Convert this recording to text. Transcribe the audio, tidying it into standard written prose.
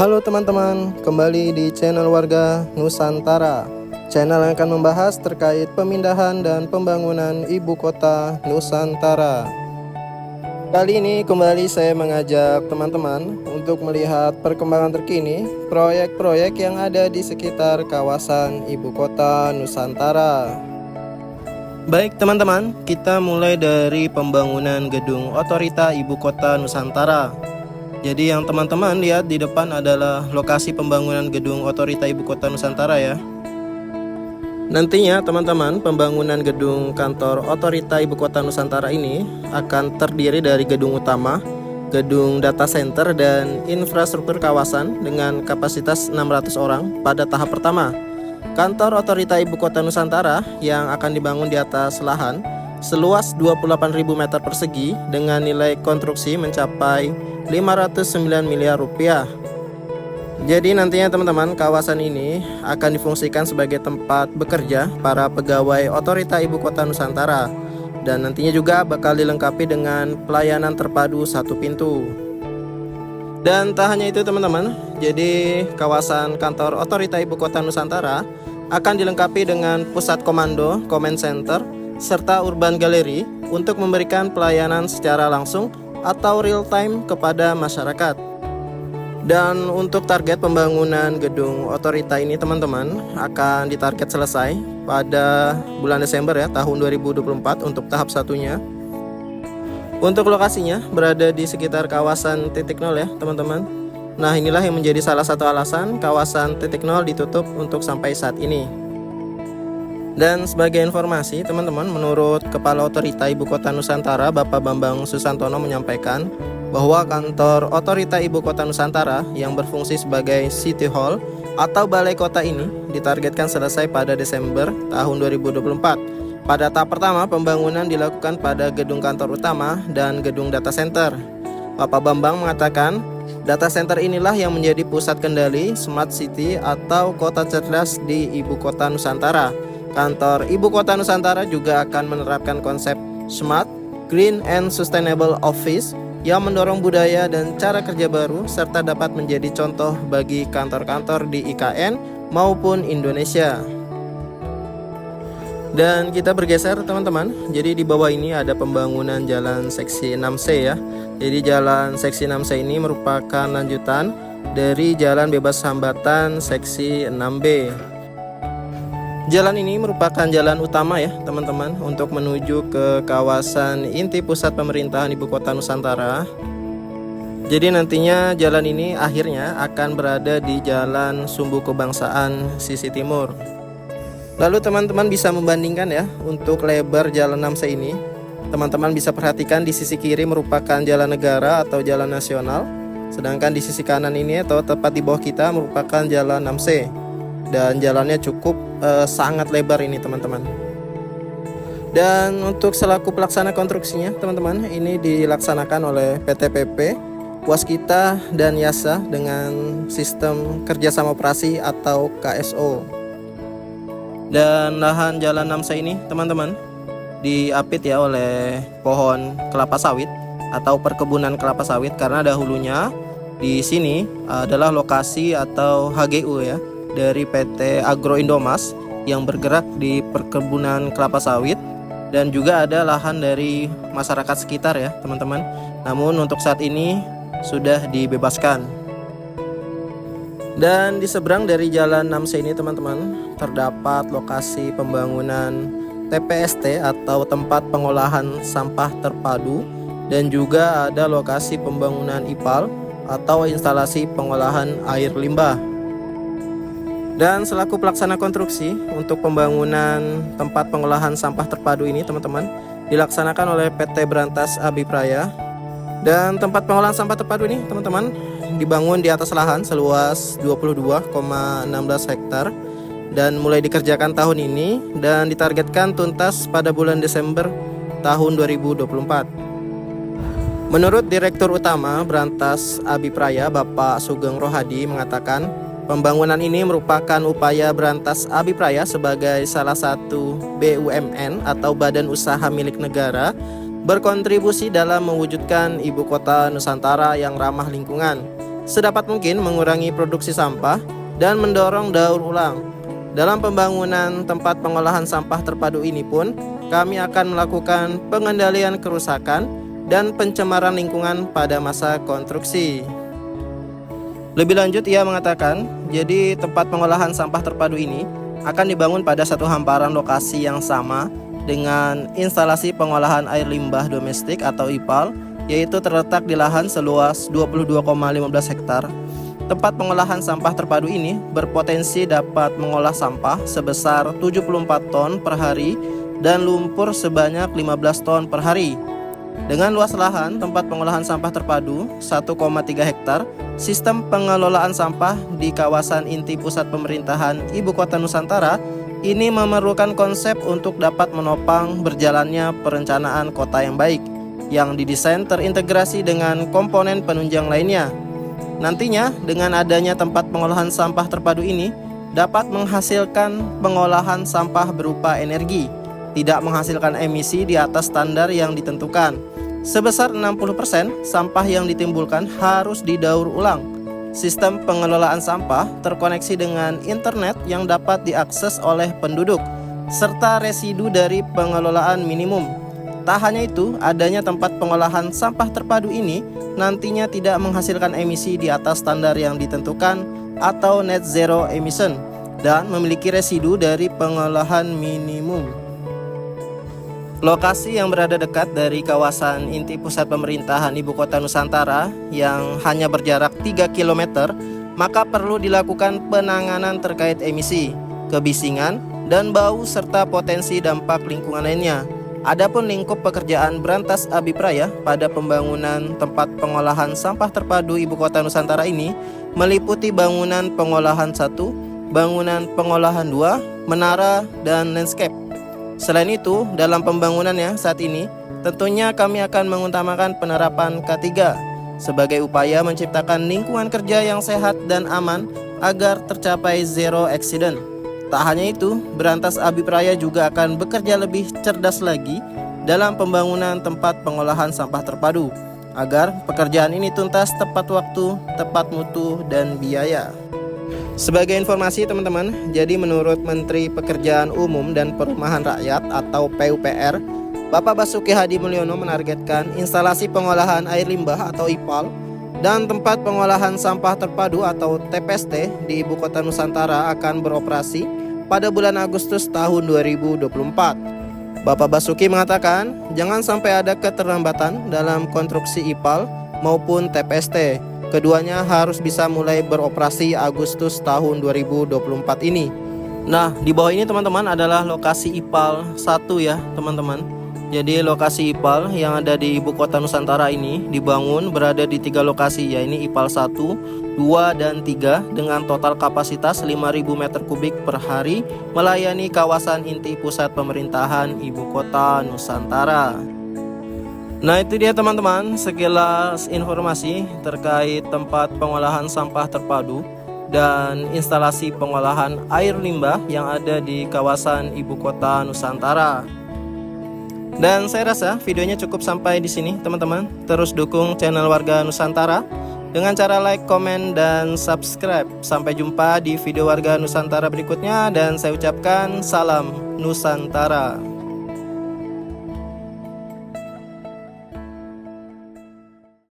Halo teman-teman, kembali di channel Warga Nusantara. Channel yang akan membahas terkait pemindahan dan pembangunan ibu kota Nusantara. Kali ini kembali saya mengajak teman-teman untuk melihat perkembangan terkini proyek-proyek yang ada di sekitar kawasan ibu kota Nusantara. Baik teman-teman, kita mulai dari pembangunan gedung Otorita Ibu Kota Nusantara. Jadi yang teman-teman lihat di depan adalah lokasi pembangunan gedung Otorita Ibu Kota Nusantara ya. Nantinya teman-teman, pembangunan gedung kantor Otorita Ibu Kota Nusantara ini akan terdiri dari gedung utama, gedung data center, dan infrastruktur kawasan dengan kapasitas 600 orang pada tahap pertama. Kantor Otorita Ibu Kota Nusantara yang akan dibangun di atas lahan seluas 28.000 meter persegi dengan nilai konstruksi mencapai 509 miliar rupiah. Jadi nantinya teman-teman, kawasan ini akan difungsikan sebagai tempat bekerja para pegawai Otorita Ibu Kota Nusantara, dan nantinya juga bakal dilengkapi dengan pelayanan terpadu satu pintu. Dan tak hanya itu teman-teman, jadi kawasan kantor Otorita Ibu Kota Nusantara akan dilengkapi dengan pusat komando, command center, serta urban gallery untuk memberikan pelayanan secara langsung atau real time kepada masyarakat. Dan untuk target pembangunan gedung Otorita ini teman-teman akan ditarget selesai pada bulan Desember ya, tahun 2024 untuk tahap satunya. Untuk lokasinya berada di sekitar kawasan titik nol ya teman-teman. Nah, inilah yang menjadi salah satu alasan kawasan titik nol ditutup untuk sampai saat ini. Dan sebagai informasi teman-teman, menurut Kepala Otorita Ibu Kota Nusantara Bapak Bambang Susantono menyampaikan bahwa kantor Otorita Ibu Kota Nusantara yang berfungsi sebagai City Hall atau balai kota ini ditargetkan selesai pada Desember tahun 2024. Pada tahap pertama, pembangunan dilakukan pada gedung kantor utama dan gedung data center. Bapak Bambang mengatakan, data center inilah yang menjadi pusat kendali Smart City atau kota cerdas di Ibu Kota Nusantara. Kantor Ibu Kota Nusantara juga akan menerapkan konsep Smart, Green, and Sustainable Office yang mendorong budaya dan cara kerja baru serta dapat menjadi contoh bagi kantor-kantor di IKN maupun Indonesia. Dan kita bergeser teman-teman, jadi di bawah ini ada pembangunan jalan seksi 6C ya. Jadi jalan seksi 6C ini merupakan lanjutan dari jalan bebas hambatan seksi 6B. Jalan ini merupakan jalan utama ya teman-teman untuk menuju ke kawasan inti pusat pemerintahan Ibu Kota Nusantara. Jadi nantinya jalan ini akhirnya akan berada di Jalan Sumbu Kebangsaan sisi timur. Lalu teman-teman bisa membandingkan ya untuk lebar jalan 6C ini. Teman-teman bisa perhatikan di sisi kiri merupakan jalan negara atau jalan nasional, sedangkan di sisi kanan ini atau tepat di bawah kita merupakan jalan 6C. Dan jalannya cukup sangat lebar ini teman-teman. Dan untuk selaku pelaksana konstruksinya teman-teman, ini dilaksanakan oleh PT PP, Waskita, dan Yasa dengan sistem kerjasama operasi atau KSO. Dan lahan jalan 6C ini teman-teman diapit ya oleh pohon kelapa sawit atau perkebunan kelapa sawit, karena dahulunya di sini adalah lokasi atau HGU ya dari PT Agro Indomas yang bergerak di perkebunan kelapa sawit, dan juga ada lahan dari masyarakat sekitar ya teman-teman. Namun untuk saat ini sudah dibebaskan. Dan di seberang dari jalan 6C ini teman-teman terdapat lokasi pembangunan TPST atau tempat pengolahan sampah terpadu, dan juga ada lokasi pembangunan IPAL atau instalasi pengolahan air limbah. Dan selaku pelaksana konstruksi untuk pembangunan tempat pengolahan sampah terpadu ini teman-teman dilaksanakan oleh PT Berantas Abipraya. Dan tempat pengolahan sampah terpadu ini teman-teman dibangun di atas lahan seluas 22,16 hektar dan mulai dikerjakan tahun ini dan ditargetkan tuntas pada bulan Desember tahun 2024. Menurut Direktur Utama Berantas Abipraya Bapak Sugeng Rohadi mengatakan, pembangunan ini merupakan upaya Berantas Abipraya sebagai salah satu BUMN atau badan usaha milik negara berkontribusi dalam mewujudkan ibu kota Nusantara yang ramah lingkungan. sedapat mungkin mengurangi produksi sampah dan mendorong daur ulang. Dalam pembangunan tempat pengolahan sampah terpadu ini pun, kami akan melakukan pengendalian kerusakan dan pencemaran lingkungan pada masa konstruksi. Lebih lanjut, ia mengatakan, jadi tempat pengolahan sampah terpadu ini akan dibangun pada satu hamparan lokasi yang sama dengan instalasi pengolahan air limbah domestik atau IPAL, yaitu terletak di lahan seluas 22,15 hektar. Tempat pengolahan sampah terpadu ini berpotensi dapat mengolah sampah sebesar 74 ton per hari dan lumpur sebanyak 15 ton per hari. Dengan luas lahan tempat pengolahan sampah terpadu 1,3 hektar, sistem pengelolaan sampah di kawasan inti pusat pemerintahan Ibu Kota Nusantara ini memerlukan konsep untuk dapat menopang berjalannya perencanaan kota yang baik, yang didesain terintegrasi dengan komponen penunjang lainnya. Nantinya, dengan adanya tempat pengolahan sampah terpadu ini dapat menghasilkan pengolahan sampah berupa energi, tidak menghasilkan emisi di atas standar yang ditentukan. Sebesar 60% sampah yang ditimbulkan harus didaur ulang. Sistem pengelolaan sampah terkoneksi dengan internet yang dapat diakses oleh penduduk, serta residu dari pengelolaan minimum. Tak hanya itu, adanya tempat pengolahan sampah terpadu ini nantinya tidak menghasilkan emisi di atas standar yang ditentukan atau net zero emission dan memiliki residu dari pengolahan minimum. Lokasi yang berada dekat dari kawasan inti pusat pemerintahan Ibu Kota Nusantara yang hanya berjarak 3 km, maka perlu dilakukan penanganan terkait emisi, kebisingan, dan bau serta potensi dampak lingkungan lainnya. Adapun lingkup pekerjaan Brantas Abipraya pada pembangunan tempat pengolahan sampah terpadu Ibu Kota Nusantara ini meliputi bangunan pengolahan 1, bangunan pengolahan 2, menara, dan landscape. Selain itu, dalam pembangunannya saat ini, tentunya kami akan mengutamakan penerapan K3 sebagai upaya menciptakan lingkungan kerja yang sehat dan aman agar tercapai zero accident. Tak hanya itu, Brantas Abipraya juga akan bekerja lebih cerdas lagi dalam pembangunan tempat pengolahan sampah terpadu agar pekerjaan ini tuntas tepat waktu, tepat mutu, dan biaya. Sebagai informasi teman-teman, jadi menurut Menteri Pekerjaan Umum dan Perumahan Rakyat atau PUPR, Bapak Basuki Hadi Mulyono menargetkan instalasi pengolahan air limbah atau IPAL dan tempat pengolahan sampah terpadu atau TPST di Ibu Kota Nusantara akan beroperasi pada bulan Agustus tahun 2024. Bapak Basuki mengatakan, jangan sampai ada keterlambatan dalam konstruksi IPAL maupun TPST. Keduanya harus bisa mulai beroperasi Agustus tahun 2024 ini. Nah, di bawah ini teman-teman adalah lokasi IPAL 1 ya teman-teman. Jadi lokasi IPAL yang ada di Ibu Kota Nusantara ini dibangun berada di 3 lokasi, yaitu IPAL 1, 2, dan 3 dengan total kapasitas 5.000 meter kubik per hari melayani kawasan inti pusat pemerintahan Ibu Kota Nusantara. Nah, itu dia teman-teman sekilas informasi terkait tempat pengolahan sampah terpadu dan instalasi pengolahan air limbah yang ada di kawasan Ibu Kota Nusantara. Dan saya rasa videonya cukup sampai di sini teman-teman. Terus dukung channel Warga Nusantara dengan cara like, komen, dan subscribe. Sampai jumpa di video Warga Nusantara berikutnya dan saya ucapkan salam Nusantara.